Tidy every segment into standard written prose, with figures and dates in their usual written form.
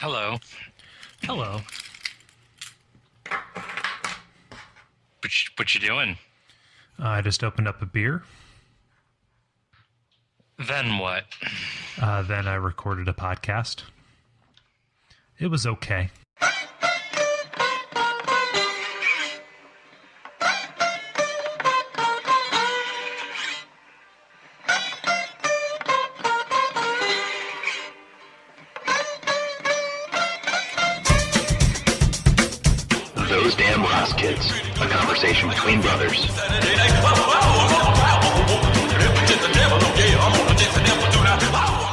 Hello. Hello. What you doing? I just opened up a beer. Then what? Then I recorded a podcast. It was okay. Those Damn Ross Kids, a conversation between brothers.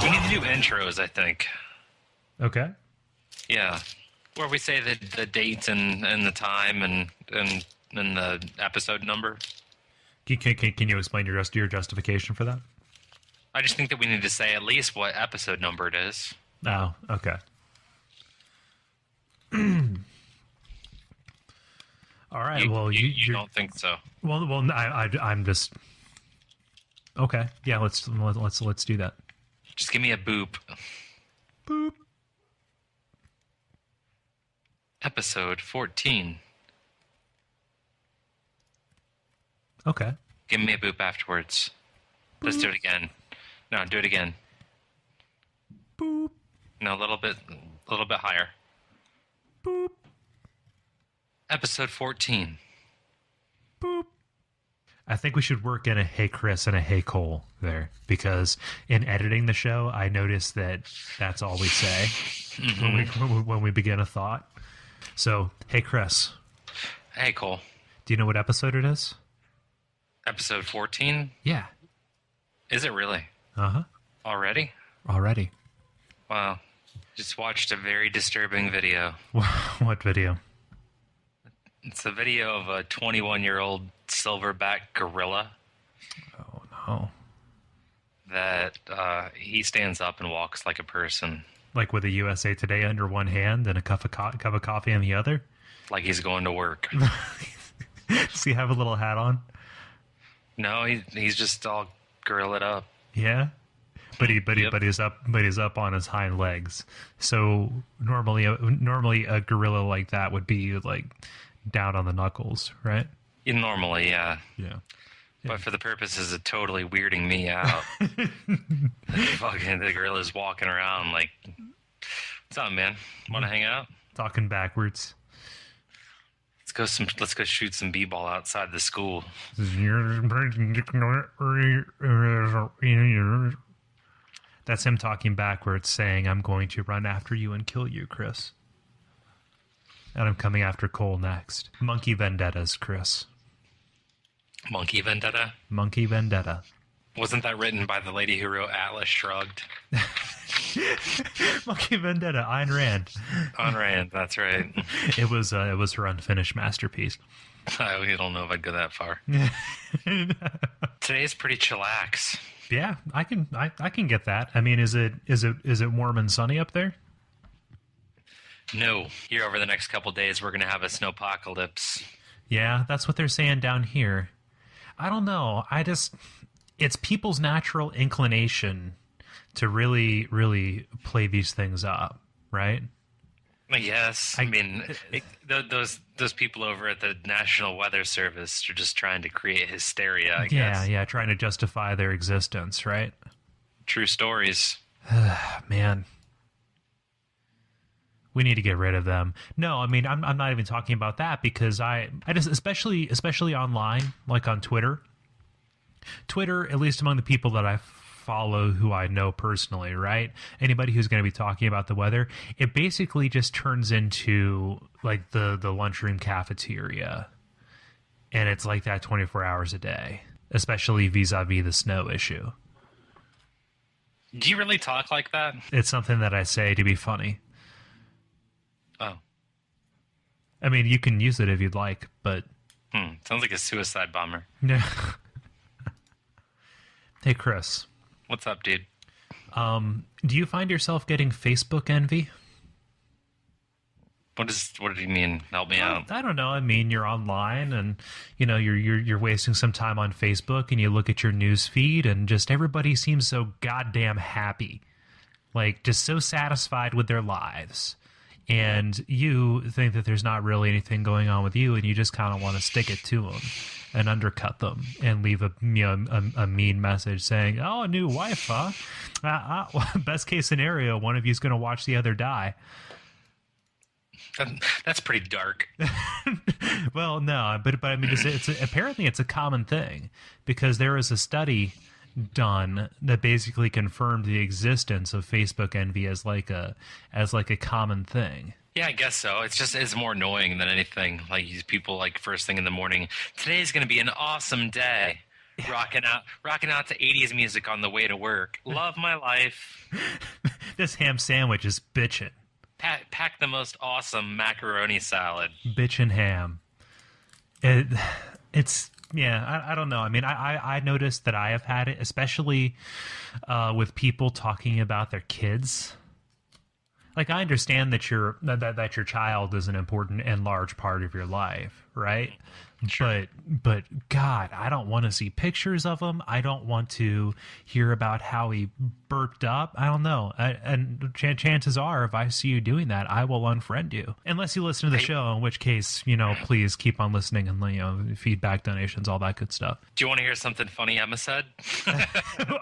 We need to do intros, I think. Okay. Yeah. Where we say the date and the time and the episode number. Can you explain your justification for that? I just think that we need to say at least what episode number it is. Oh, okay. All right. You don't think so? I'm just okay. Yeah, let's do that. Just give me a boop. Boop. Episode 14. Okay. Give me a boop afterwards. Let's do it again. No, do it again. Boop. No, a little bit higher. Boop. Episode 14. Boop. I think we should work in a "Hey Chris" and a "Hey Cole" there, because in editing the show, I noticed that that's all we say when we begin a thought. So, "Hey Chris." Hey Cole. Do you know what episode it is? Episode 14? Yeah. Is it really? Uh-huh. Already? Already. Wow. Just watched a very disturbing video. What video? It's a video of a 21-year-old silverback gorilla Oh, no. that he stands up and walks like a person, Like with a USA Today under one hand and a cup of coffee in the other? like he's going to work. Does he have a little hat on? No, he's just all gorillaed up. Yeah. But Yep. he's up on his hind legs. So normally a gorilla like that would be like down on the knuckles, right? Normally, yeah. Yeah. But for the purposes of totally weirding me out, fucking the gorilla's walking around like, what's up, man? Want to hang out? Talking backwards. Let's go shoot some b-ball outside the school. That's him talking backwards, saying, "I'm going to run after you and kill you, Chris. And I'm coming after Cole next." Monkey vendettas, Chris. Monkey Vendetta? Monkey vendetta. Wasn't that written by the lady who wrote Atlas Shrugged? Monkey vendetta, Ayn Rand. On Rand, that's right. It was her unfinished masterpiece. I don't know if I'd go that far. Today's pretty chillax. Yeah, I can get that. I mean, is it warm and sunny up there? No. Here over the next couple days, we're going to have a snowpocalypse. Yeah, that's what they're saying down here. I don't know. It's people's natural inclination to really, really play these things up, right? Yes. I mean, those people over at the National Weather Service are just trying to create hysteria, I guess. Yeah, trying to justify their existence, right? True stories. Man. We need to get rid of them. No, I mean, I'm not even talking about that, because I just, especially online, like on Twitter, at least among the people that I follow who I know personally, right? Anybody who's going to be talking about the weather, it basically just turns into like the lunchroom cafeteria. And it's like that 24 hours a day, especially vis-a-vis the snow issue. Do you really talk like that? It's something that I say to be funny. Oh. I mean, you can use it if you'd like, but... Sounds like a suicide bomber. Yeah. Hey, Chris. What's up, dude? Do you find yourself getting Facebook envy? What do you mean? Help me out. I don't know. I mean, you're online and, you know, you're wasting some time on Facebook and you look at your news feed and just everybody seems so goddamn happy. Like, just so satisfied with their lives. and you think that there's not really anything going on with you, and you just kind of want to stick it to them and undercut them and leave a mean message saying, "Oh, a new wife, huh? Best case scenario, one of you's going to watch the other die." That's pretty dark. Well, no, but I mean, apparently it's a common thing, because there was a study done that basically confirmed the existence of Facebook envy as like a common thing. Yeah, I guess so. It's more annoying than anything. Like these people, like first thing in the morning, today's going to be an awesome day. Rocking out to 80s music on the way to work. Love my life. This ham sandwich is bitchin'. Pack the most awesome macaroni salad. Bitchin' ham. It's yeah. I don't know. I mean, I noticed that I have had it, especially with people talking about their kids. Like, I understand that your child is an important and large part of your life, right? Sure. But God, I don't want to see pictures of him. I don't want to hear about how he burped up. I don't know. And chances are, if I see you doing that, I will unfriend you. Unless you listen to the show, in which case, please keep on listening and, feedback, donations, all that good stuff. Do you want to hear something funny Emma said?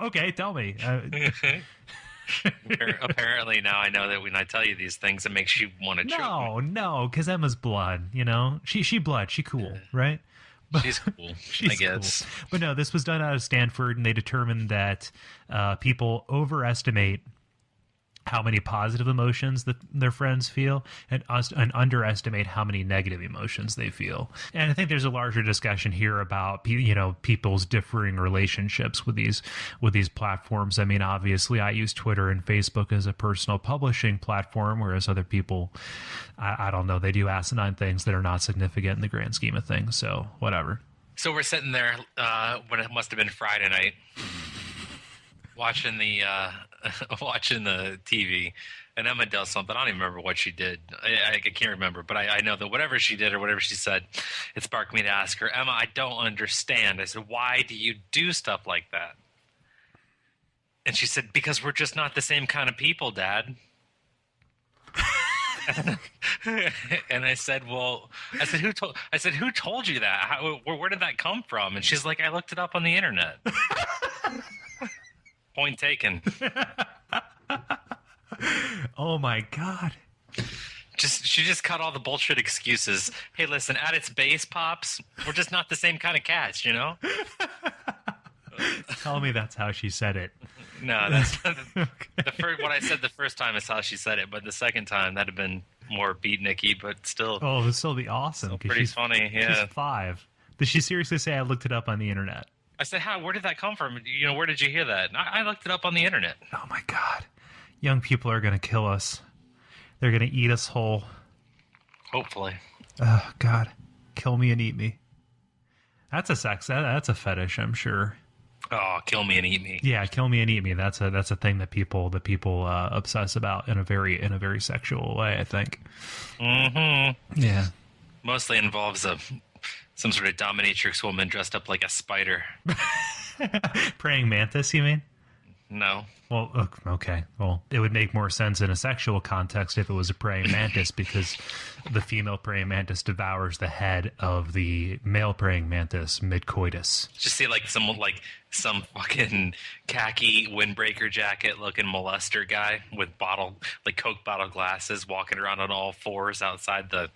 Okay, tell me. Apparently now I know that when I tell you these things, it makes you want to choke. No, because Emma's blood, she blood, she cool, right? But, she's cool, I guess. Cool. But no, this was done out of Stanford, and they determined that people overestimate how many positive emotions that their friends feel, and underestimate how many negative emotions they feel. And I think there's a larger discussion here about people's differing relationships with these platforms. I mean, obviously, I use Twitter and Facebook as a personal publishing platform, whereas other people, I don't know, they do asinine things that are not significant in the grand scheme of things. So whatever. So we're sitting there when it must have been Friday night, watching the TV, and Emma does something. I don't even remember what she did. I can't remember, but I know that whatever she did or whatever she said, it sparked me to ask her, Emma, I don't understand. I said, why do you do stuff like that? And she said, because we're just not the same kind of people, Dad. And I said, who told you that? Where did that come from? And she's like, I looked it up on the internet. Point taken. Oh my God. She just cut all the bullshit excuses. Hey, listen, at its base, Pops, we're just not the same kind of cats, Tell me that's how she said it. No, that's what I said the first time is how she said it, but the second time that'd have been more beatniky, but still. Oh, this will be awesome. Still pretty funny, yeah. She's 5. Did she seriously say I looked it up on the internet? I said, where did that come from? Where did you hear that? I looked it up on the internet. Oh my God. Young people are going to kill us. They're going to eat us whole. Hopefully. Oh God. Kill me and eat me. That's a fetish, I'm sure. Oh, kill me and eat me. Yeah, kill me and eat me. That's a thing that people obsess about in a very sexual way, I think. Mm-hmm. Yeah. Mostly involves some sort of dominatrix woman dressed up like a spider. Praying mantis, you mean? No. Well, okay. Well, it would make more sense in a sexual context if it was a praying mantis, because the female praying mantis devours the head of the male praying mantis mid-coitus. Just see some fucking khaki windbreaker jacket looking molester guy with Coke bottle glasses walking around on all fours outside the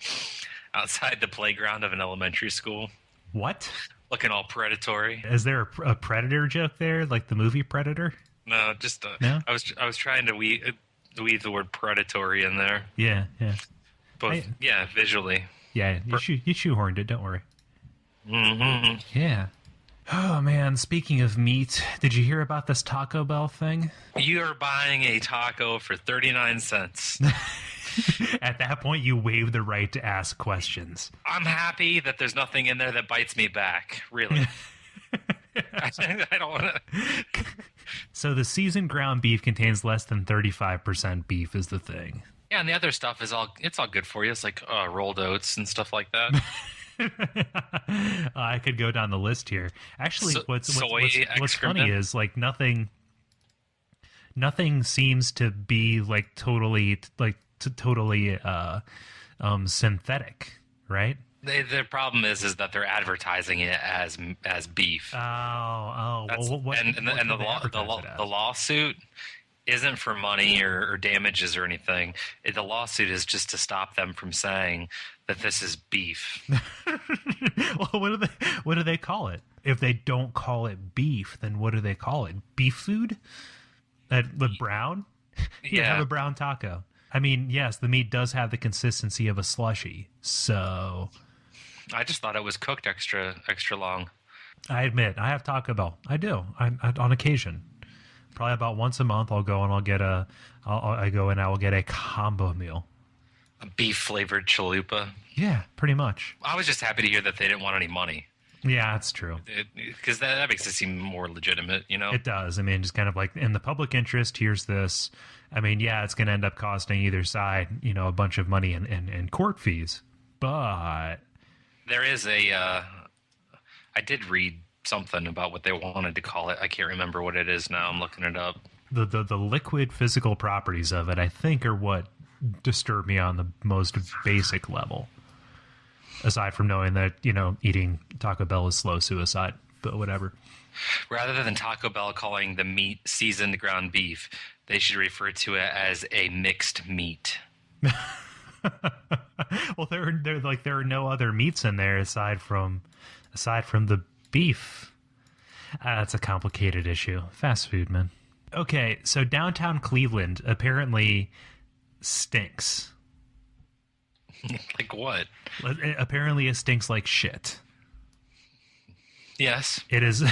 playground of an elementary school. What? Looking all predatory. Is there a Predator joke there, like the movie Predator? No, just no? I was trying to weave the word predatory in there. Yeah. Both, visually. Yeah, you shoehorned it. Don't worry. Mm-hmm. Yeah. Oh man, speaking of meat, did you hear about this Taco Bell thing? You're buying a taco for 39 cents. At that point, you waive the right to ask questions. I'm happy that there's nothing in there that bites me back. Really. I don't want to. So the seasoned ground beef contains less than 35% beef is the thing. Yeah, and the other stuff is all good for you. It's like rolled oats and stuff like that. I could go down the list here. Actually, what's funny is nothing seems to be totally totally synthetic, right? The problem is that they're advertising it as beef. Oh, well, what and do they advertise it the as? lawsuit isn't for money or damages or anything. The lawsuit is just to stop them from saying that this is beef. Well, what do they call it? If they don't call it beef, then what do they call it? Beef food? The brown? Yeah. Have a brown taco. I mean, yes, the meat does have the consistency of a slushy, so I just thought it was cooked extra long. I admit I have Taco Bell. I do. I on occasion, probably about once a month, I'll go and I'll get I will get a combo meal. A beef flavored chalupa. Yeah, pretty much. I was just happy to hear that they didn't want any money. Yeah, that's true. Because that makes it seem more legitimate, you know? It does. I mean, just kind of like in the public interest, here's this. I mean, yeah, it's going to end up costing either side, a bunch of money in court fees. But there is I did read something about what they wanted to call it. I can't remember what it is now. I'm looking it up. The liquid physical properties of it, I think, are what disturb me on the most basic level. Aside from knowing that, eating Taco Bell is slow suicide, but whatever. Rather than Taco Bell calling the meat seasoned ground beef, they should refer to it as a mixed meat. Well, there are no other meats in there aside from the beef. That's a complicated issue. Fast food, man. Okay, so downtown Cleveland apparently stinks. Like what? Apparently it stinks like shit. Yes. It is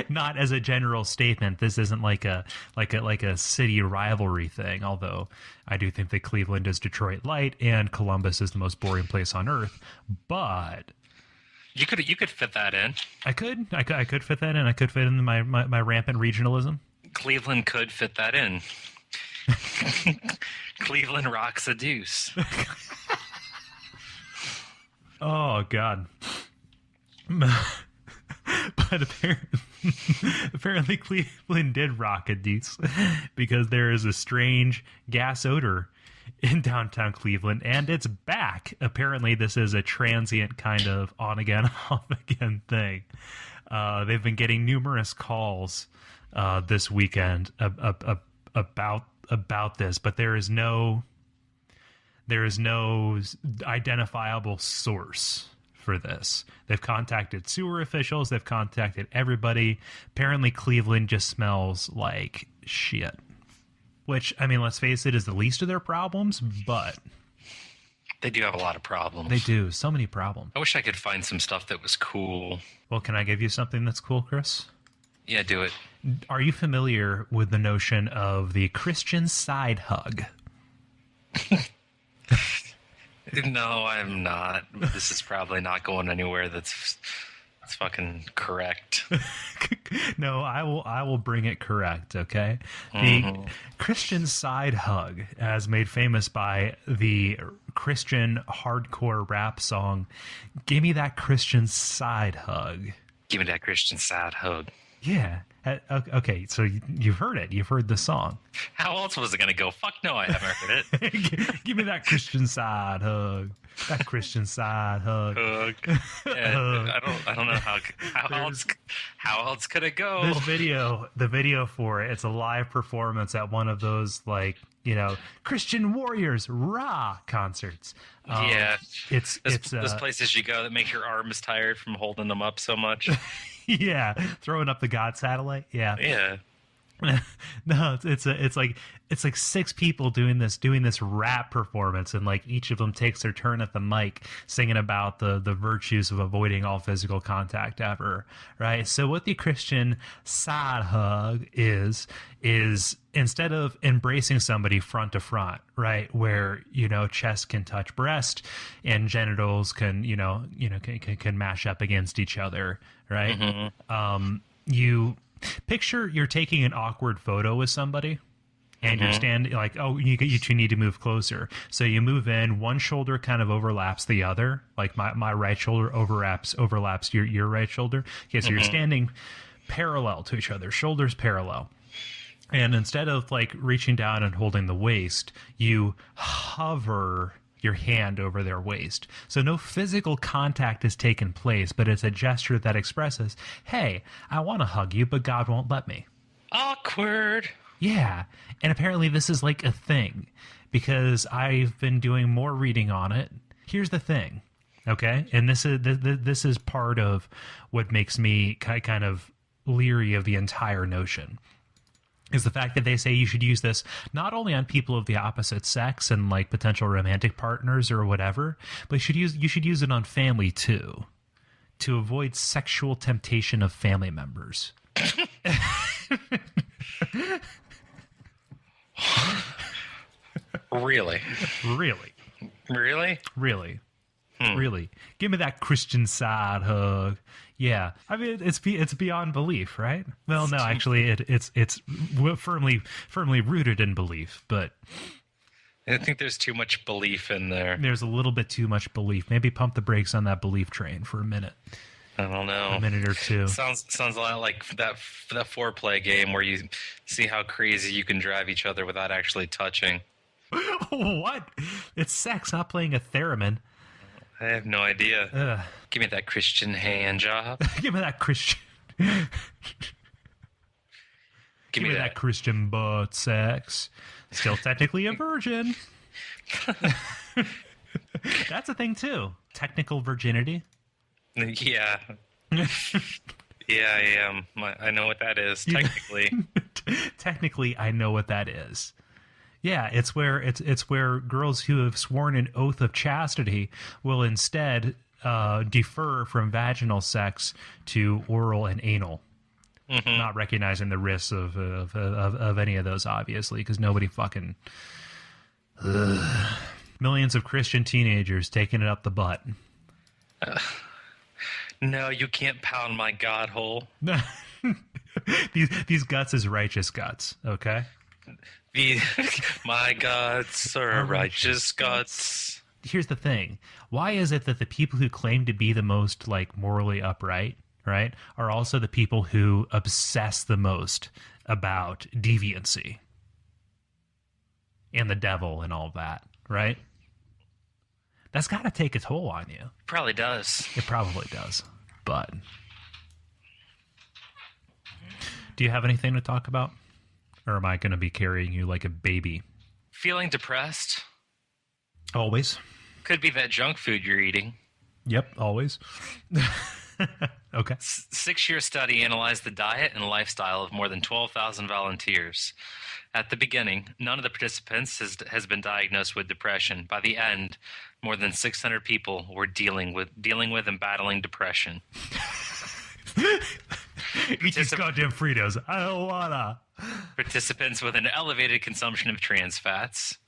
not as a general statement. This isn't like a city rivalry thing, although I do think that Cleveland is Detroit light and Columbus is the most boring place on earth. But you could fit that in. I could fit that in. I could fit in my rampant regionalism. Cleveland could fit that in. Cleveland rocks a deuce. Oh God. But apparently Cleveland did rock a deuce because there is a strange gas odor in downtown Cleveland, and it's back. Apparently this is a transient kind of on again, off again thing. They've been getting numerous calls this weekend about this, but there is no identifiable source for this. They've contacted sewer officials. They've contacted everybody. Apparently Cleveland just smells like shit. Which, I mean, let's face it, is the least of their problems, but they do have a lot of problems. They do. So many problems. I wish I could find some stuff that was cool. Well, can I give you something that's cool, Chris? Yeah, do it. Are you familiar with the notion of the Christian side hug? No, I'm not. This is probably not going anywhere that's fucking correct. No, I will bring it correct, okay? The Christian side hug, as made famous by the Christian hardcore rap song, "Give Me That Christian Side Hug." Give me that Christian side hug. Yeah. Okay, so you've heard it. You've heard the song. How else was it going to go? Fuck no, I haven't heard it. Give me that Christian side hug. That Christian side hug. Hug. Yeah, I don't know how else could it go? The video for it, it's a live performance at one of those Christian Warriors rah concerts. Yeah. It's those places you go that make your arms tired from holding them up so much. Yeah, throwing up the God satellite. Yeah. Yeah. No, it's like six people doing this rap performance, and like each of them takes their turn at the mic singing about the virtues of avoiding all physical contact ever, right? So what the Christian side hug is instead of embracing somebody front to front, right, where chest can touch breast and genitals can can mash up against each other, right? Mm-hmm. You picture you're taking an awkward photo with somebody and you're standing like, oh, you two need to move closer. So you move in, one shoulder kind of overlaps the other. Like my right shoulder overlaps your right shoulder. Okay, so you're standing parallel to each other, shoulders parallel. And instead of like reaching down and holding the waist, you hover your hand over their waist. So no physical contact has taken place, but it's a gesture that expresses, hey, I want to hug you, but God won't let me. Awkward. Yeah. And apparently this is like a thing because I've been doing more reading on it. Here's the thing. Okay. And this is part of what makes me kind of leery of the entire notion. Is the fact that they say you should use this not only on people of the opposite sex and like potential romantic partners or whatever, but you should use it on family too, to avoid sexual temptation of family members. Really? Really? Really? Really? Really? Give me that Christian side hug. Yeah, I mean it's beyond belief, right? Well, no, actually, it's firmly rooted in belief, but I think there's too much belief in there. there's a little bit too much belief. Maybe pump the brakes on that belief train for a minute, I don't know. a minute or two. Sounds a lot like that foreplay game where you see how crazy you can drive each other without actually touching. What? It's sex, not playing a theremin. I have no idea. Ugh. Give me that Christian hand job. Give me that Christian. Give me that. Christian butt sex. Still technically a virgin. That's a thing too. Technical virginity. Yeah. Yeah, I am. I know what that is, technically. Technically, I know what that is. Yeah, it's where girls who have sworn an oath of chastity will instead defer from vaginal sex to oral and anal, not recognizing the risks of any of those, obviously, because nobody fucking. Millions of Christian teenagers taking it up the butt. No, you can't pound my God hole. These guts is righteous guts, okay? My guts are righteous guts. Here's the thing. Why is it that the people who claim to be the most like morally upright, right, are also the people who obsess the most about deviancy and the devil and all that, right? That's got to take a toll on you. Probably does. It probably does. But do you have anything to talk about? Or am I going to be carrying you like a baby? Feeling depressed? Always. Could be that junk food you're eating. Yep, always. Okay. 6-year study analyzed the diet and lifestyle of more than 12,000 volunteers. At the beginning, none of the participants has been diagnosed with depression. By the end, more than 600 people were dealing with and battling depression. Eat these goddamn Fritos. I don't wanna. Participants with an elevated consumption of trans fats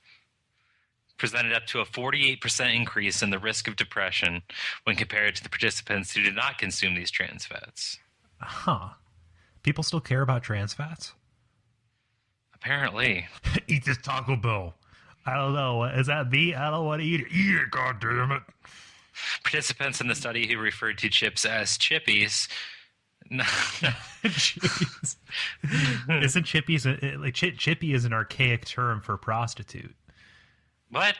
presented up to a 48% increase in the risk of depression when compared to the participants who did not consume these trans fats. Huh. People still care about trans fats? Apparently. Eat this Taco Bell. I don't know. Is that me? I don't want to eat it. Eat it, goddammit. Participants in the study who referred to chips as chippies. Jeez. Isn't chippies like chippy is an archaic term for prostitute? What?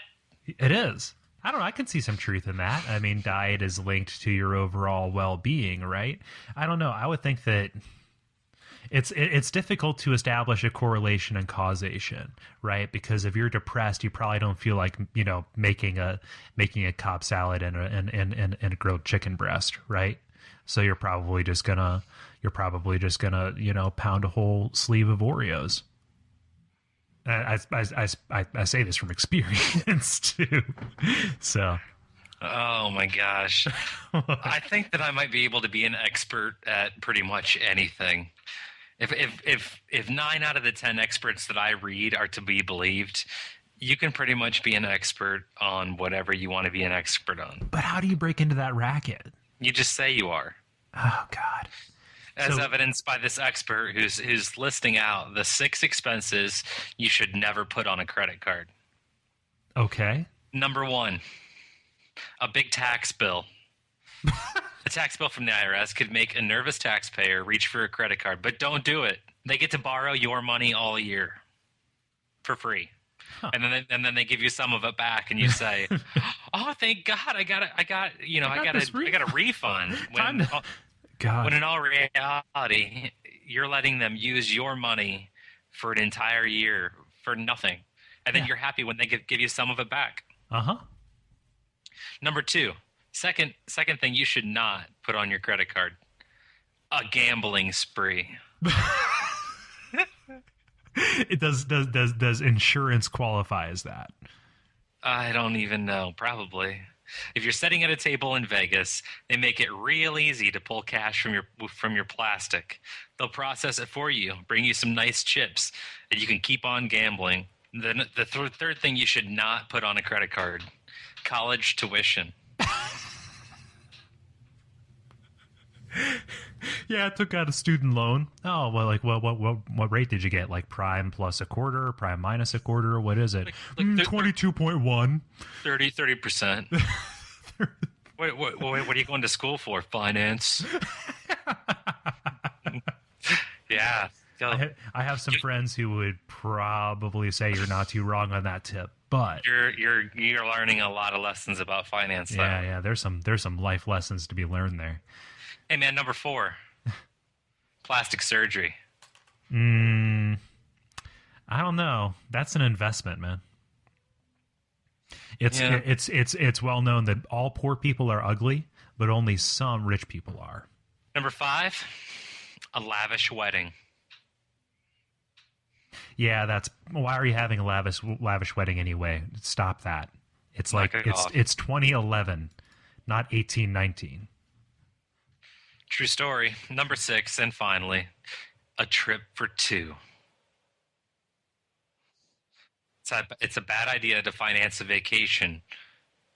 It is. I don't know. I can see some truth in that. I mean, diet is linked to your overall well-being, right? I don't know. I would think that it's difficult to establish a correlation and causation, right? Because if you're depressed, you probably don't feel like, you know, making a Cobb salad and a grilled chicken breast, right? So you're probably just gonna, you know, pound a whole sleeve of Oreos. I say this from experience too. So. Oh my gosh. I think that I might be able to be an expert at pretty much anything. If 9 out of the 10 experts that I read are to be believed, you can pretty much be an expert on whatever you want to be an expert on. But how do you break into that racket? You just say you are. Oh God. As evidenced by this expert who's listing out the 6 expenses you should never put on a credit card. Okay. Number 1, a big tax bill. A tax bill from the IRS could make a nervous taxpayer reach for a credit card, but don't do it. They get to borrow your money all year for free. Huh. And then they give you some of it back, and you say, "Oh, thank God, I got a refund." Time to- God. When in all reality, you're letting them use your money for an entire year for nothing, and then Yeah. you're happy when they give you some of it back. Uh-huh. Number two, second thing you should not put on your credit card: a gambling spree. It does insurance qualify as that? I don't even know. Probably. If you're sitting at a table in Vegas, they make it real easy to pull cash from your plastic. They'll process it for you, bring you some nice chips, and you can keep on gambling. Then the third thing you should not put on a credit card: college tuition. Yeah, I took out a student loan. Oh, well, like, what rate did you get? Like prime plus a quarter, prime minus a quarter? What is it? Like 22.1. 30%. What are you going to school for? Finance. Yeah. I have some friends who would probably say you're not too wrong on that tip, but You're learning a lot of lessons about finance. Though. yeah, there's some life lessons to be learned there. Hey man, number 4, plastic surgery. I don't know. That's an investment, man. It's well known that all poor people are ugly, but only some rich people are. Number 5, a lavish wedding. Yeah, why are you having a lavish wedding anyway? Stop that. It's like Knock it off. it's 2011, not 1819. True story. Number 6, and finally, a trip for 2. It's a bad idea to finance a vacation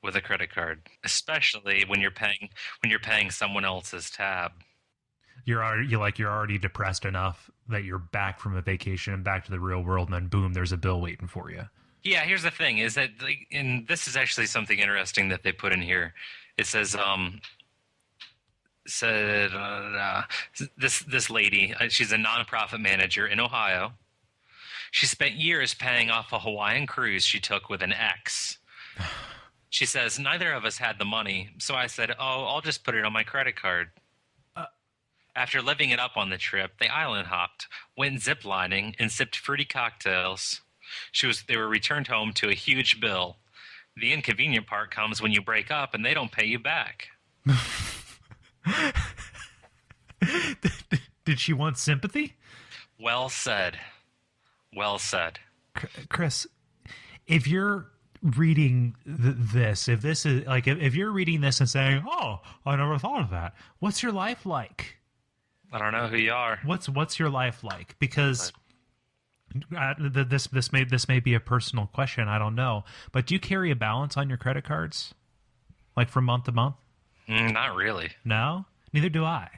with a credit card, especially when you're paying someone else's tab. You're already depressed enough that you're back from a vacation and back to the real world, and then boom, there's a bill waiting for you. Yeah, here's the thing: is that, and this is actually something interesting that they put in here. It says, this lady, she's a nonprofit manager in Ohio. She spent years paying off a Hawaiian cruise she took with an ex. She says, neither of us had the money, so I said, oh, I'll just put it on my credit card. After living it up on the trip, they island hopped, went ziplining, and sipped fruity cocktails. They were returned home to a huge bill. The inconvenient part comes when you break up and they don't pay you back. Did she want sympathy? Well said. Well said. Chris, if you're reading this, if you're reading this and saying, "Oh, I never thought of that," what's your life like? I don't know who you are. What's your life like? Because this may be a personal question. I don't know, but do you carry a balance on your credit cards, like from month to month? Not really. No, neither do I.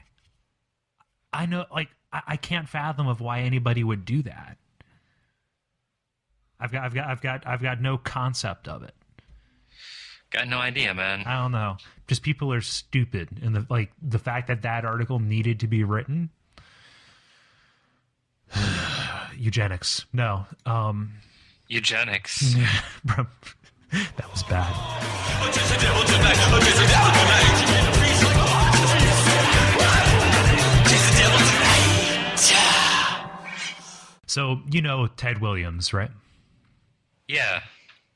I know, like I can't fathom of why anybody would do that. I've got no concept of it. Got no idea, man. I don't know. Just people are stupid, and the fact that article needed to be written. Eugenics. No. Eugenics. That was bad. So, you know Ted Williams, right? Yeah.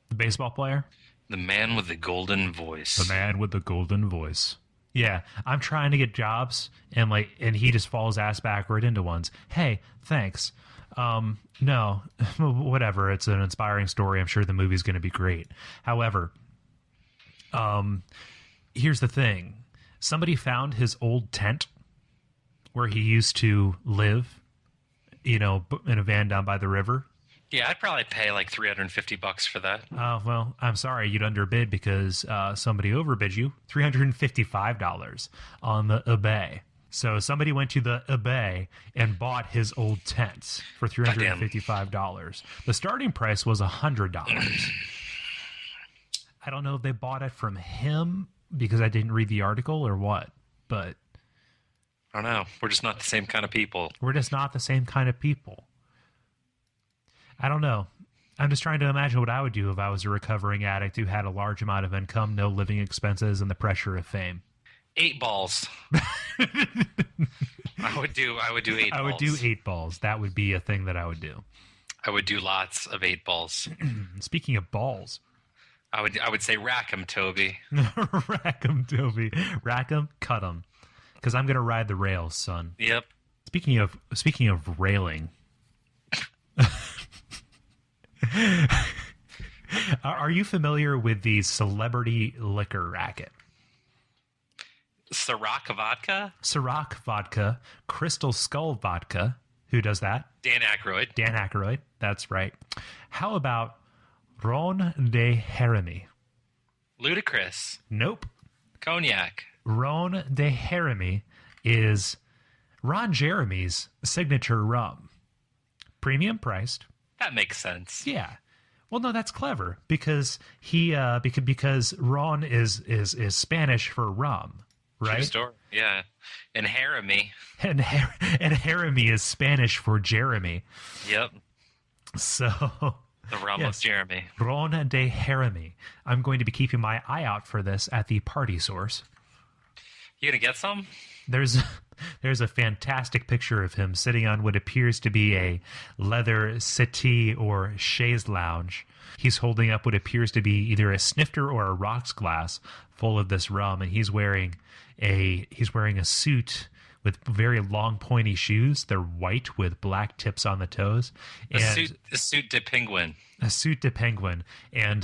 The baseball player? The man with the golden voice. The man with the golden voice. Yeah, I'm trying to get jobs, and he just falls ass backward into ones. Hey, thanks. No, whatever. It's an inspiring story. I'm sure the movie's going to be great. However, here's the thing. Somebody found his old tent where he used to live, in a van down by the river. Yeah, I'd probably pay like $350 for that. Oh, well, I'm sorry. You'd underbid because somebody overbid you $355 on the eBay. So somebody went to the eBay and bought his old tent for $355. The starting price was $100. I don't know if they bought it from him because I didn't read the article or what, but I don't know. We're just not the same kind of people. We're just not the same kind of people. I don't know. I'm just trying to imagine what I would do if I was a recovering addict who had a large amount of income, no living expenses, and the pressure of fame. 8 balls. I would do 8 balls. I would do 8 balls. That would be a thing that I would do. I would do lots of 8 balls. Speaking of balls. I would say rack 'em, Toby. Rack 'em, Toby. Rack 'em, cut 'em. Because I'm going to ride the rails, son. Yep. Speaking of railing. Are you familiar with the celebrity liquor racket? Ciroc vodka? Ciroc vodka, Crystal Skull vodka. Who does that? Dan Aykroyd. Dan Aykroyd. That's right. How about Ron de Jeremy? Ludicrous. Nope. Cognac. Ron de Jeremy is Ron Jeremy's signature rum. Premium priced. That makes sense. Yeah. Well, no, that's clever because because Ron is Spanish for rum, right? True story. Yeah. And Jeremy. And Jeremy is Spanish for Jeremy. Yep. So The rum of Jeremy. Ron de Jeremy. I'm going to be keeping my eye out for this at the party source. You gonna get some? There's a fantastic picture of him sitting on what appears to be a leather settee or chaise lounge. He's holding up what appears to be either a snifter or a rocks glass full of this rum, and he's wearing a suit with very long pointy shoes. They're white with black tips on the toes. A suit de penguin. A suit de penguin, and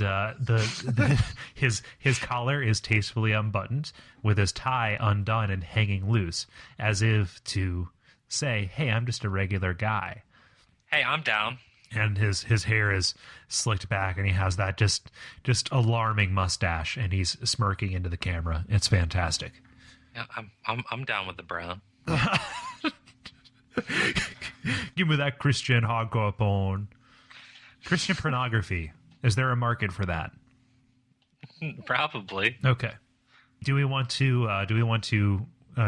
his collar is tastefully unbuttoned, with his tie undone and hanging loose, as if to say, "Hey, I'm just a regular guy." Hey, I'm down. And his hair is slicked back, and he has that just alarming mustache, and he's smirking into the camera. It's fantastic. Yeah, I'm down with the brown. Give me that Christian hardcore porn. Christian pornography. Is there a market for that? Probably. Okay. Do we want to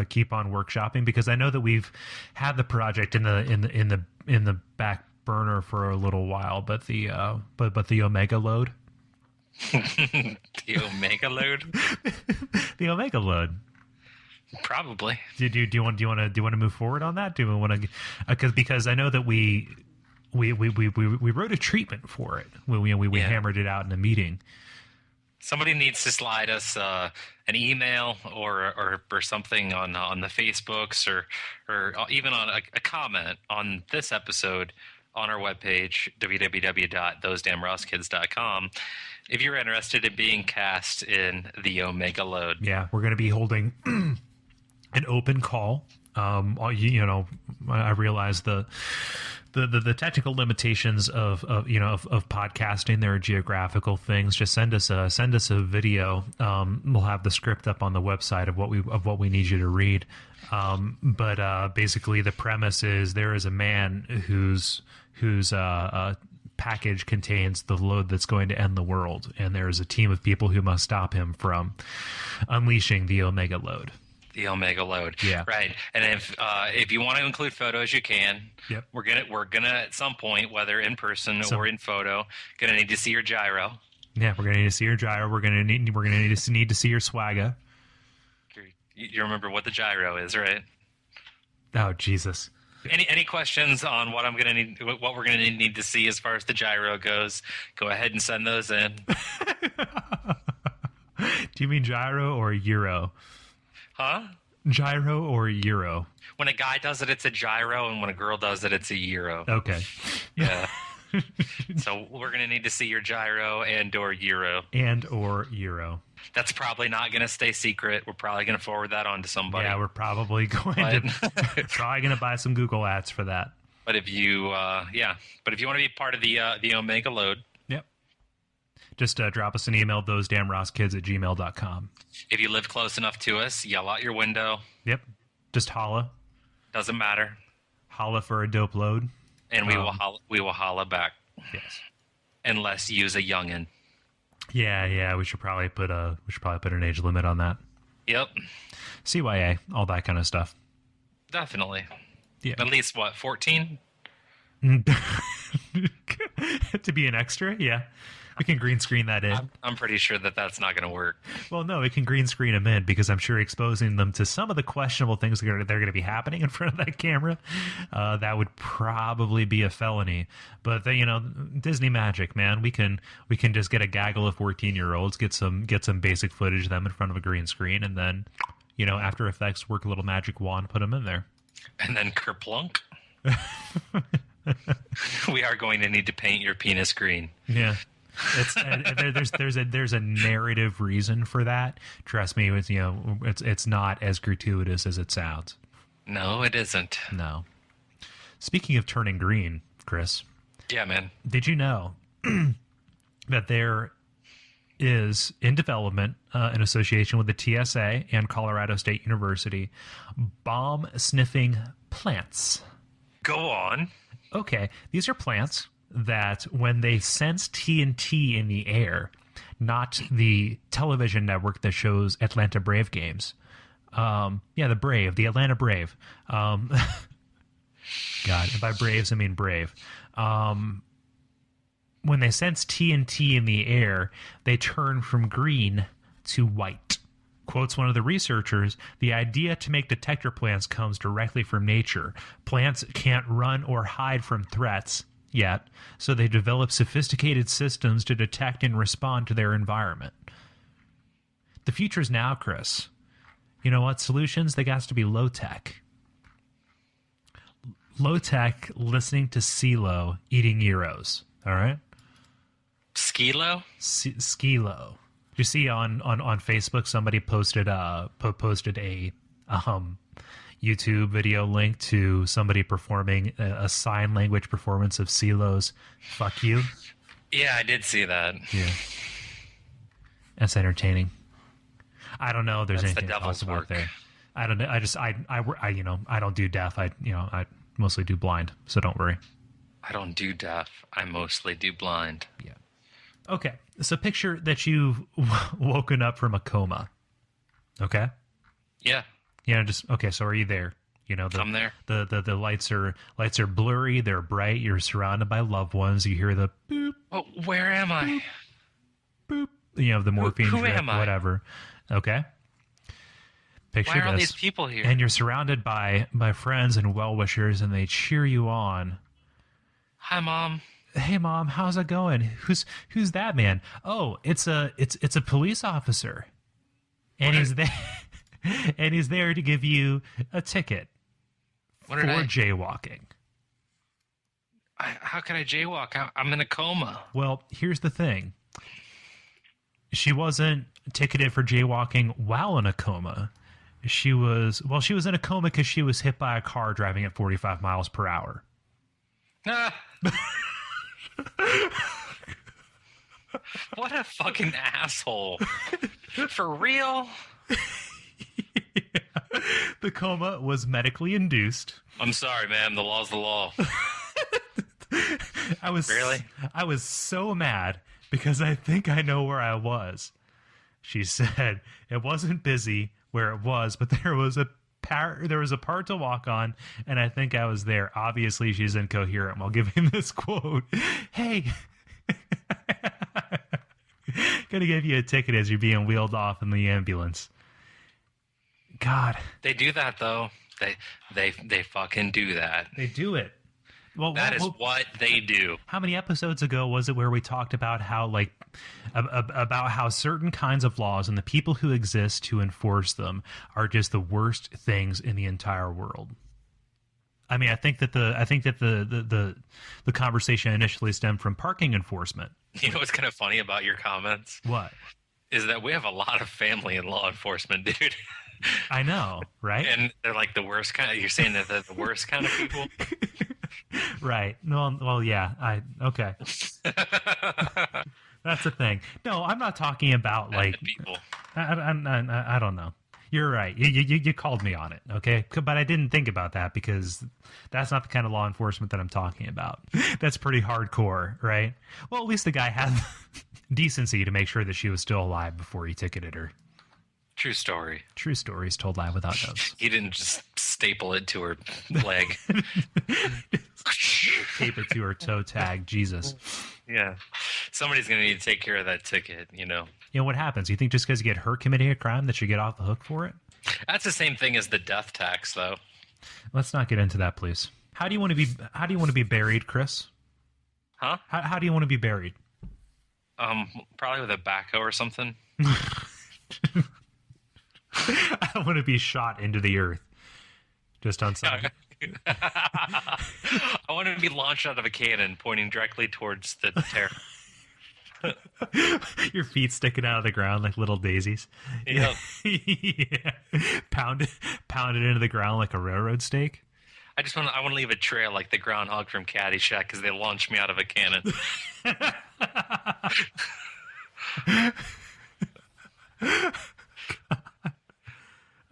keep on workshopping? Because I know that we've had the project in the back burner for a little while, but the Omega load. The Omega load. The Omega load. Probably. Do you want to move forward on that? Do we want to? Because I know that we wrote a treatment for it. We hammered it out in a meeting. Somebody needs to slide us an email or something on the Facebooks or even on a comment on this episode on our webpage, www.thosedamnrosskids.com, if you're interested in being cast in the Omega Load. Yeah, we're going to be holding an open call. I realize the technical limitations of podcasting. There are geographical things. Just send us a video. We'll have the script up on the website of what we need you to read. But basically, the premise is there is a man whose package contains the load that's going to end the world, and there is a team of people who must stop him from unleashing the Omega Load. The Omega Load. Yeah. Right. And if you want to include photos, you can. Yep. We're gonna at some point, whether in person or in photo, gonna need to see your gyro. Yeah, we're gonna need to see your gyro. We're gonna need to see your swagger. You remember what the gyro is, right? Oh, Jesus. Any questions on what we're gonna need to see as far as the gyro goes? Go ahead and send those in. Do you mean gyro or euro? Huh? Gyro or euro? When a guy does it, it's a gyro, and when a girl does it, it's a euro. Okay. Yeah. So we're going to need to see your gyro and or euro. That's probably not going to stay secret. We're probably going to forward that on to somebody. Yeah, we're probably going to buy some Google ads for that. But if you want to be part of the Omega Load, yep. Just drop us an email, thosedamnrosskids@gmail.com. If you live close enough to us, yell out your window. Yep. Just holla. Doesn't matter. Holla for a dope load. And we will holla back. Yes. Unless use a youngin. Yeah. We should probably put an age limit on that. Yep. CYA, all that kind of stuff. Definitely. Yeah. At least, what, 14? To be an extra, yeah. We can green screen that in. I'm pretty sure that that's not going to work. Well, no, we can green screen them in because I'm sure exposing them to some of the questionable things that are going to be happening in front of that camera, that would probably be a felony. But Disney magic, man. We can just get a gaggle of 14-year-olds, get some basic footage of them in front of a green screen, and then After Effects work a little magic wand, put them in there, and then kerplunk. We are going to need to paint your penis green. Yeah. There's a narrative reason for that. Trust me, it's not as gratuitous as it sounds. No, it isn't. No. Speaking of turning green, Chris. Yeah, man. Did you know that there is in development, in association with the TSA and Colorado State University, bomb sniffing plants? Go on. Okay, these are plants that when they sense TNT in the air, not the television network that shows Atlanta Brave games. The Atlanta Brave. God, and by Braves I mean Brave. When they sense TNT in the air, they turn from green to white. Quotes one of the researchers, "The idea to make detector plants comes directly from nature. Plants can't run or hide from threats yet, so they develop sophisticated systems to detect and respond to their environment." The future's now, Chris. You know what? Solutions, they got to be low-tech. Low-tech, listening to CeeLo eating gyros. All right? Skilo? Skilo. Did you see on Facebook somebody posted a YouTube video link to somebody performing a sign language performance of CeeLo's "Fuck You"? Yeah, I did see that. Yeah, that's entertaining. I don't know if there's That's the anything devil's possible work. there. I don't know. I don't do deaf. I mostly do blind. So don't worry. I don't do deaf. I mostly do blind. Yeah. Okay. So picture that you've woken up from a coma. Okay. Yeah. Okay. So are you there? I'm there. The lights are blurry. They're bright. You're surrounded by loved ones. You hear the boop, Oh, where am I? boop. The morphine Who drip, am I? whatever. Okay. Picture Why are all this. these people here? And you're surrounded by friends and well-wishers, and they cheer you on. Hi, Mom. "Hey, Mom, how's it going? Who's that man? Oh, it's a police officer, and he's there, and he's there to give you a ticket for jaywalking." How can I jaywalk? I'm in a coma. Well, here's the thing. She wasn't ticketed for jaywalking while in a coma. She was in a coma because she was hit by a car driving at 45 miles per hour. Ah. What a fucking asshole. For real? The coma was medically induced. I'm sorry, ma'am. The law's the law. I was so mad because I think I know where I was. She said it wasn't busy where it was, but there was a part to walk on, and I think I was there. Obviously, she's incoherent while giving this quote. "Hey, gonna give you a ticket as you're being wheeled off in the ambulance." God, They do that, though. They fucking do that. they do it. Well, That is what they do. How many episodes ago was it where we talked about how about how certain kinds of laws and the people who exist to enforce them are just the worst things in the entire world? I mean, I think that the conversation initially stemmed from parking enforcement. You know what's kind of funny about your comments? What? Is that we have a lot of family in law enforcement, dude. I know, right? And they're like the worst kind of, you're saying that they're the worst kind of people? Right. No, well, yeah. Okay. That's the thing. No, I'm not talking about like people. I don't know. You're right. You called me on it, okay? But I didn't think about that because that's not the kind of law enforcement that I'm talking about. That's pretty hardcore, right? Well, at least the guy had decency to make sure that she was still alive before he ticketed her. True story. True stories told live without notes. He didn't just staple it to her leg. Tape it to her toe tag. Jesus. Yeah. Somebody's going to need to take care of that ticket, You know what happens? You think just because you get hurt committing a crime that you get off the hook for it? That's the same thing as the death tax, though. Let's not get into that, please. How do you want to be buried, Chris? Huh? How do you want to be buried? Probably with a backhoe or something. I want to be shot into the earth. Just on side. I want to be launched out of a cannon pointing directly towards the terror. Your feet sticking out of the ground like little daisies. Yep. Yeah. Pound it into the ground like a railroad stake. I want to leave a trail like the groundhog from Caddyshack because they launched me out of a cannon.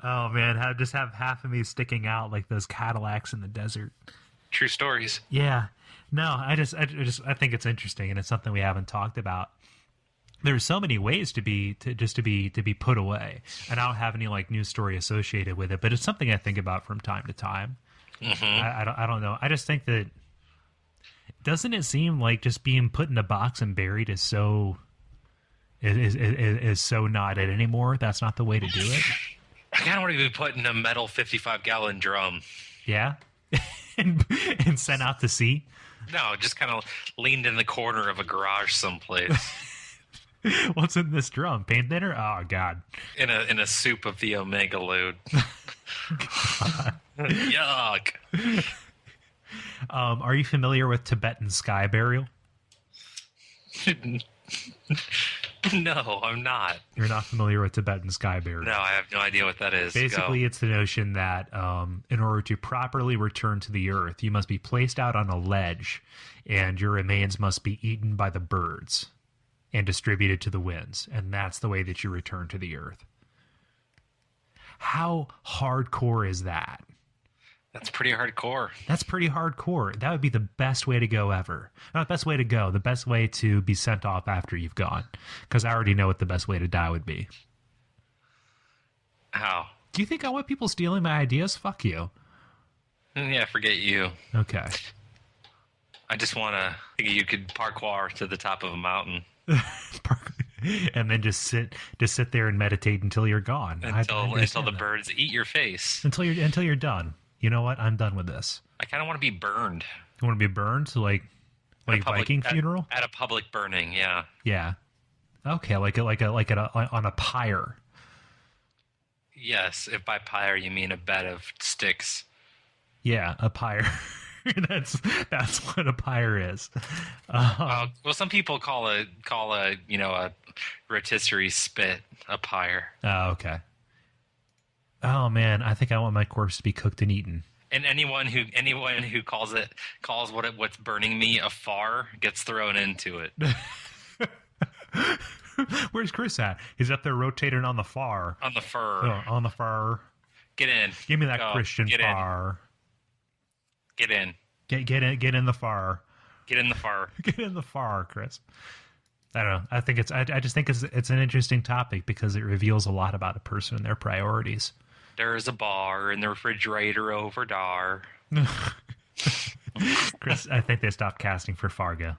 Oh man, have half of me sticking out like those Cadillacs in the desert. True stories. Yeah. No, I think it's interesting, and it's something we haven't talked about. There's so many ways to be put away, and I don't have any like news story associated with it, but it's something I think about from time to time. Mm-hmm. I don't know. I just think that doesn't it seem like just being put in a box and buried is so not it anymore? That's not the way to do it. I kind of want to be put in a metal 55-gallon drum. Yeah, and sent out to sea. No, just kind of leaned in the corner of a garage someplace. What's in this drum? Paint thinner? Oh God! In a soup of the Omega load. Yuck. Are you familiar with Tibetan sky burial? No, I'm not. You're not familiar with Tibetan sky burial? No, I have no idea what that is. Basically, it's the notion that in order to properly return to the earth, you must be placed out on a ledge, and your remains must be eaten by the birds and distributed to the winds, and that's the way that you return to the earth. How hardcore is that? That's pretty hardcore. That's pretty hardcore. That would be the best way to go ever. Not the best way to go, the best way to be sent off after you've gone. Because I already know what the best way to die would be. How? Do you think I want people stealing my ideas? Fuck you. Yeah, forget you. Okay. I just want to think you could parkour to the top of a mountain. And then just sit there and meditate until you're gone. Until the birds eat your face. Until you're done. You know what? I'm done with this. I kind of want to be burned. You want to be burned? Like Viking funeral? At a public burning, yeah. Yeah. Okay, on a pyre. Yes, if by pyre you mean a bed of sticks. Yeah, a pyre. That's what a pyre is. Well, some people call a rotisserie spit a pyre. Oh, okay. Oh man, I think I want my corpse to be cooked and eaten. And anyone who calls what's burning me a far gets thrown into it. Where's Chris at? He's up there rotating on the far. On the fur. Oh, on the far. Get in. Give me that Christian far. Get in. Get in the far. Get in the far. Get in the far, Chris. I don't know. I just think it's an interesting topic because it reveals a lot about a person and their priorities. There's a bar in the refrigerator over there. Chris, I think they stopped casting for Fargo.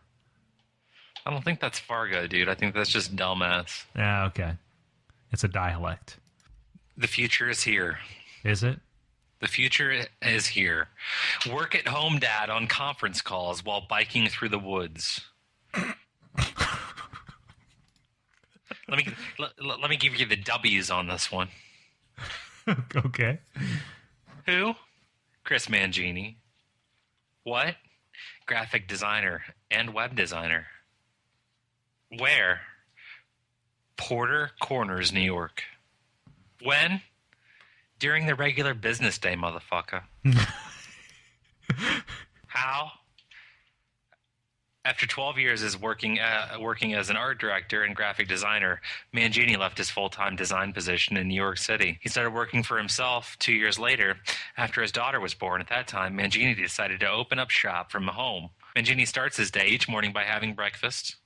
I don't think that's Fargo, dude. I think that's just dumbass. Yeah, okay. It's a dialect. The future is here. Is it? The future is here. Work at home, Dad, on conference calls while biking through the woods. Let me give you the W's on this one. Okay. Who? Chris Mangini. What? Graphic designer and web designer. Where? Porter Corners, New York. When? During the regular business day, motherfucker. How? After 12 years as working as an art director and graphic designer, Mangini left his full-time design position in New York City. He started working for himself 2 years later after his daughter was born. At that time, Mangini decided to open up shop from home. Mangini starts his day each morning by having breakfast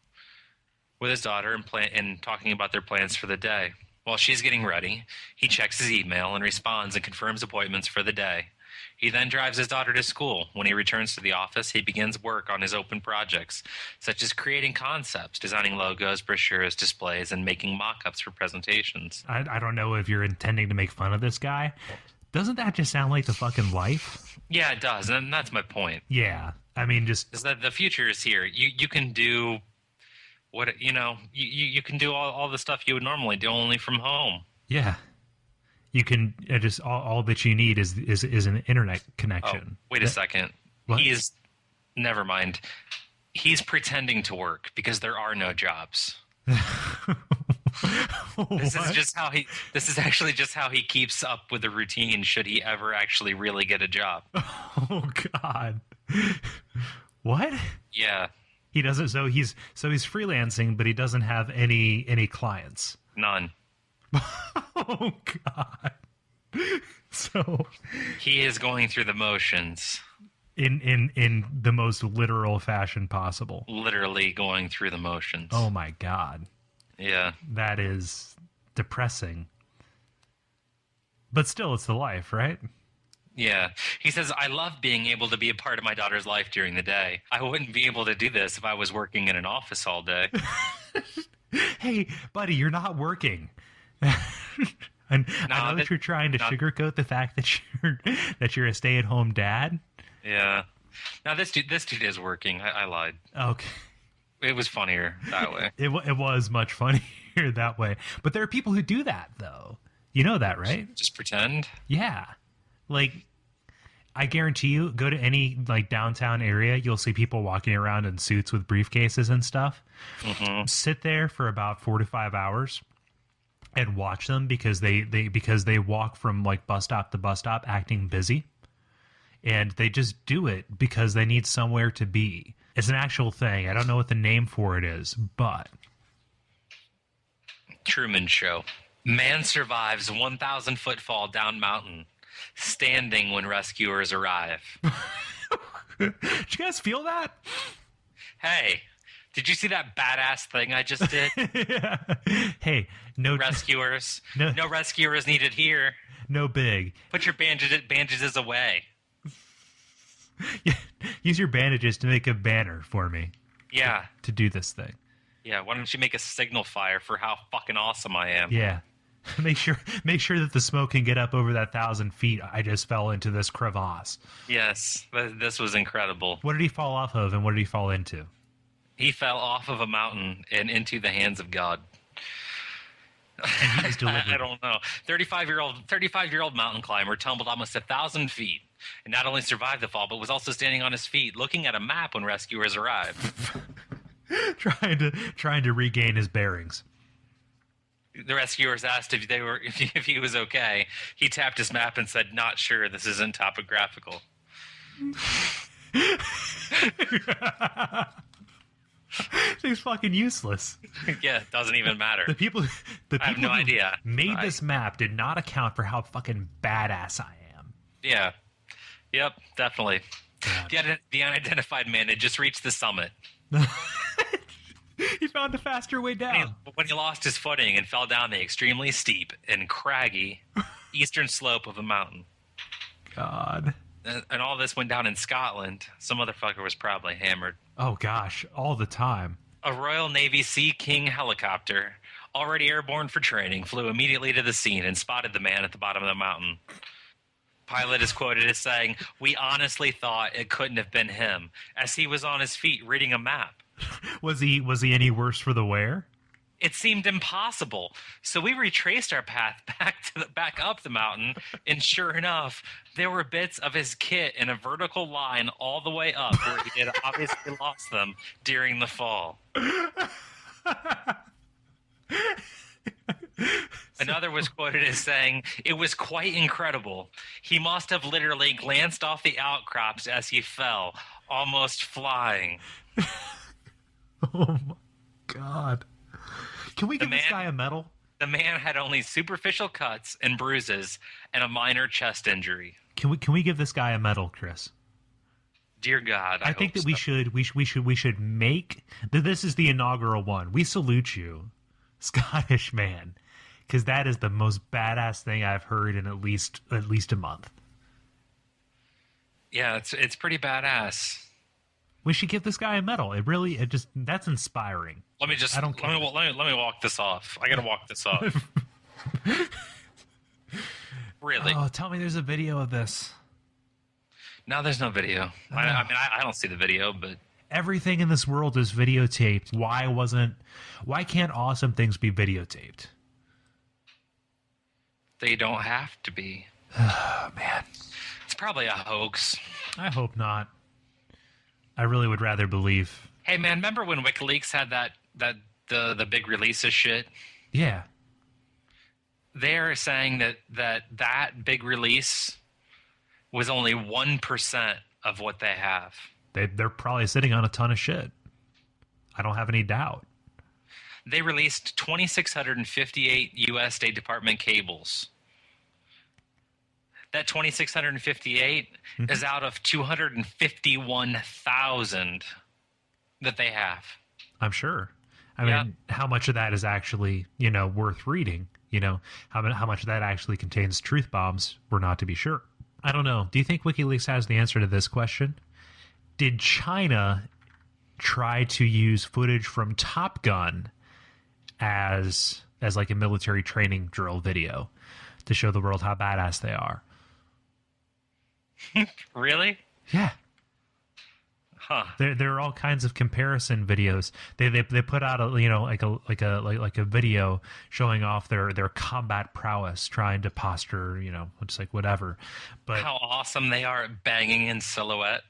with his daughter and talking about their plans for the day. While she's getting ready, he checks his email and responds and confirms appointments for the day. He then drives his daughter to school. When he returns to the office, he begins work on his open projects, such as creating concepts, designing logos, brochures, displays, and making mock-ups for presentations. I don't know if you're intending to make fun of this guy. Doesn't that just sound like the fucking life? Yeah, it does, and that's my point. Yeah. I mean, just... Is that the future is here. You can do... you can do all the stuff you would normally do only from home. Yeah. You can just all that you need is an internet connection. Oh, wait a second. What? Never mind. He's pretending to work because there are no jobs. This is actually just how he keeps up with the routine should he ever actually really get a job. Oh God. What? Yeah. He doesn't he's freelancing, but he doesn't have any clients. None. Oh God. So he is going through the motions. In the most literal fashion possible. Literally going through the motions. Oh my God. Yeah. That is depressing. But still, it's the life, right? Yeah. He says, I love being able to be a part of my daughter's life during the day. I wouldn't be able to do this if I was working in an office all day. Hey, buddy, you're not working. And I know that you're trying to sugarcoat the fact that you're a stay-at-home dad. Yeah. Now this dude is working. I lied. Okay. It was funnier that way. It was much funnier that way. But there are people who do that, though. You know that, right? Just pretend? Yeah. Like, I guarantee you, go to any, like, downtown area, you'll see people walking around in suits with briefcases and stuff. Mm-hmm. Sit there for about 4 to 5 hours and watch them because they walk from, like, bus stop to bus stop acting busy. And they just do it because they need somewhere to be. It's an actual thing. I don't know what the name for it is, but... Truman Show. Man survives 1,000-foot fall down mountain, standing when rescuers arrive. Did you guys feel that? Hey, did you see that badass thing I just did? Yeah. Hey, no rescuers. No rescuers needed here. No big. Put your bandages away. Yeah, use your bandages to make a banner for me. Yeah. To do this thing. Yeah, why don't you make a signal fire for how fucking awesome I am? Yeah. Make sure that the smoke can get up over that 1,000 feet. I just fell into this crevasse. Yes, this was incredible. What did he fall off of, and what did he fall into? He fell off of a mountain and into the hands of God. And he was delivered. I don't know. 35-year-old mountain climber tumbled almost 1,000 feet and not only survived the fall, but was also standing on his feet, looking at a map when rescuers arrived. trying to regain his bearings. The rescuers asked if he was okay. He tapped his map and said, "Not sure. This isn't topographical." He's fucking useless. Yeah, it doesn't even matter. The people I have no who idea. Made this map did not account for how fucking badass I am. Yeah. Yep, definitely. The unidentified man had just reached the summit. He found a faster way down. When he lost his footing and fell down the extremely steep and craggy eastern slope of a mountain. God. And all this went down in Scotland. Some motherfucker was probably hammered. Oh, gosh. All the time. A Royal Navy Sea King helicopter, already airborne for training, flew immediately to the scene and spotted the man at the bottom of the mountain. Pilot is quoted as saying, "We honestly thought it couldn't have been him, as he was on his feet reading a map." Was he any worse for the wear? It seemed impossible, so we retraced our path back up the mountain, and sure enough, there were bits of his kit in a vertical line all the way up, where he had obviously lost them during the fall. Another was quoted as saying, "It was quite incredible. He must have literally glanced off the outcrops as he fell, almost flying." Oh my God. Can we give this guy a medal? The man had only superficial cuts and bruises and a minor chest injury. Can we give this guy a medal, Chris? Dear God, I think that so. we should make this is the inaugural one. We salute you, Scottish man. because that is the most badass thing I've heard in at least a month. Yeah, it's pretty badass. We should give this guy a medal. That's inspiring. Let me just I don't care. let me walk this off. I gotta walk this off. Really? Oh, tell me there's a video of this. No, there's no video. I mean, I don't see the video, but Everything in this world is videotaped. Why can't awesome things be videotaped? they don't have to be. Oh, man. It's probably a hoax. I hope not. I really would rather believe. Hey, man, remember when WikiLeaks had the big release of shit? Yeah. They're saying that big release was only 1% of what they have. They're probably sitting on a ton of shit. I don't have any doubt. They released 2,658 U.S. State Department cables. That 2,658 is out of 251,000 that they have. I'm sure. I mean, how much of that is actually, worth reading? How much of that actually contains truth bombs? We're not to be sure. I don't know. Do you think WikiLeaks has the answer to this question? Did China try to use footage from Top Gun as like a military training drill video to show the world how badass they are? Really? Yeah. Huh. There are all kinds of comparison videos. They put out a a video showing off their combat prowess, trying to posture, just like whatever. But how awesome they are at banging in silhouette.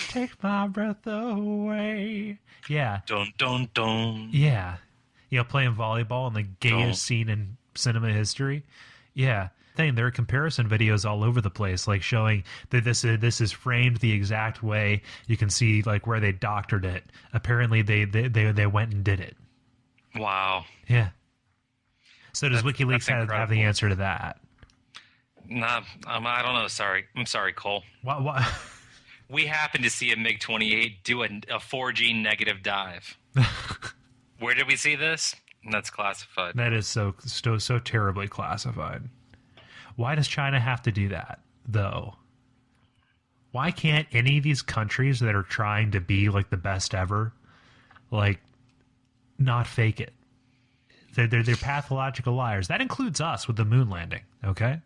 Take my breath away. Yeah. Dun dun dun. Yeah. Playing volleyball in the gayest scene in cinema history. Yeah. There are comparison videos all over the place, like showing that this is framed the exact way. You can see like where they doctored it. Apparently, they went and did it. Wow. Yeah. So does WikiLeaks have the answer to that? Nah, I don't know. Sorry, I'm sorry, Cole. What? We happened to see a MiG-28 do a 4G negative dive. Where did we see this? That's classified. That is so terribly classified. Why does China have to do that, though? Why can't any of these countries that are trying to be like the best ever, like, not fake it? They're pathological liars. That includes us with the moon landing, okay?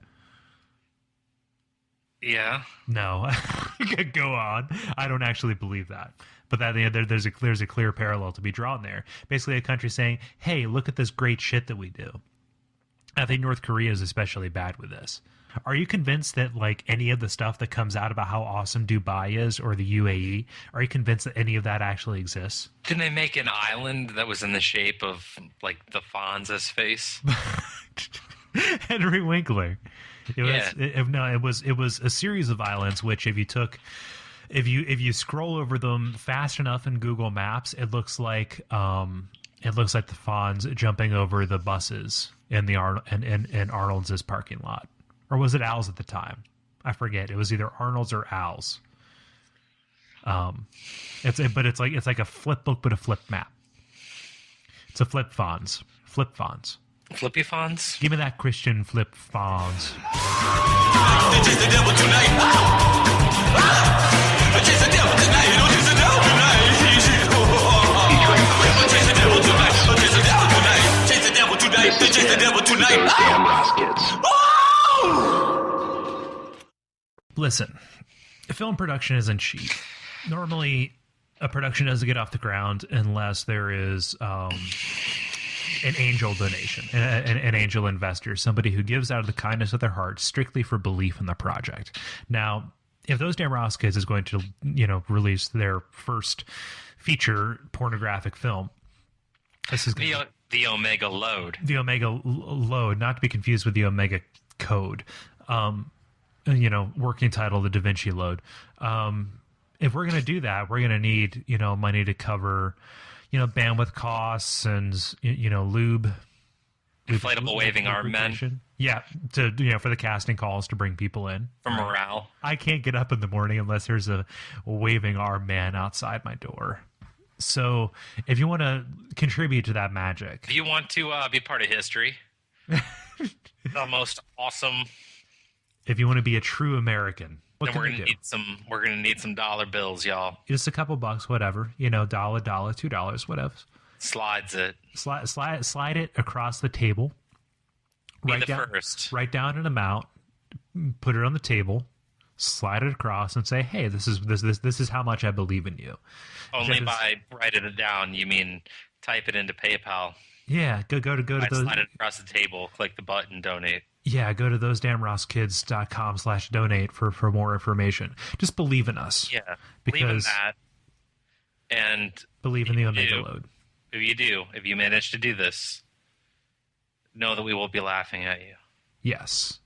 Yeah. No. Go on. I don't actually believe that. But there's a clear parallel to be drawn there. Basically, a country saying, hey, look at this great shit that we do. I think North Korea is especially bad with this. Are you convinced that like any of the stuff that comes out about how awesome Dubai is or the UAE, are you convinced that any of that actually exists? Didn't they make an island that was in the shape of like the Fonz's face? Henry Winkler. It was a series of islands which if you scroll over them fast enough in Google Maps, it looks like the Fonz jumping over the buses in the Arnold's parking lot. Or was it Al's at the time? I forget. It was either Arnold's or Al's. It's like a flip book but a flip map. It's a flip Fonz. Flip Fonz. Flippy Fonz? Give me that Christian flip Fonz. Chase the devil tonight. Chase the devil tonight. Chase the devil tonight. Chase the devil tonight. Chase the devil tonight. Chase the devil tonight. Chase the devil tonight. Those damn Roskits. Listen, film production isn't cheap. Normally, a production doesn't get off the ground unless there is an angel donation, an angel investor, somebody who gives out of the kindness of their heart strictly for belief in the project. Now, if Those Damn Roskits is going to, release their first feature pornographic film, this is the Omega Load. The Omega Load, not to be confused with the Omega Code. Working title, the Da Vinci Load. If we're going to do that, we're going to need, money to cover, bandwidth costs and, lube. Inflatable waving arm men. Yeah, for the casting calls to bring people in. For morale. I can't get up in the morning unless there's a waving arm man outside my door. So if you want to contribute to that magic, If you want to be part of history, the most awesome, if you want to be a true American, what then can we're you gonna do? need some. We're gonna need some dollar bills, y'all. Just a couple bucks, whatever. Dollar, $2, whatever. Slides it. Slide it across the table. Be the first. Write down an amount, put it on the table, slide it across, and say, "Hey, this is how much I believe in you." Only Because- by writing it down, you mean type it into PayPal. Yeah, go to those. Slide it across the table. Click the button. Donate. Yeah, go to thosedamnrosskids.com/donate for more information. Just believe in us. Yeah, believe in Because that. And believe in the you Omega do. load. If you manage to do this, know that we will be laughing at you. Yes.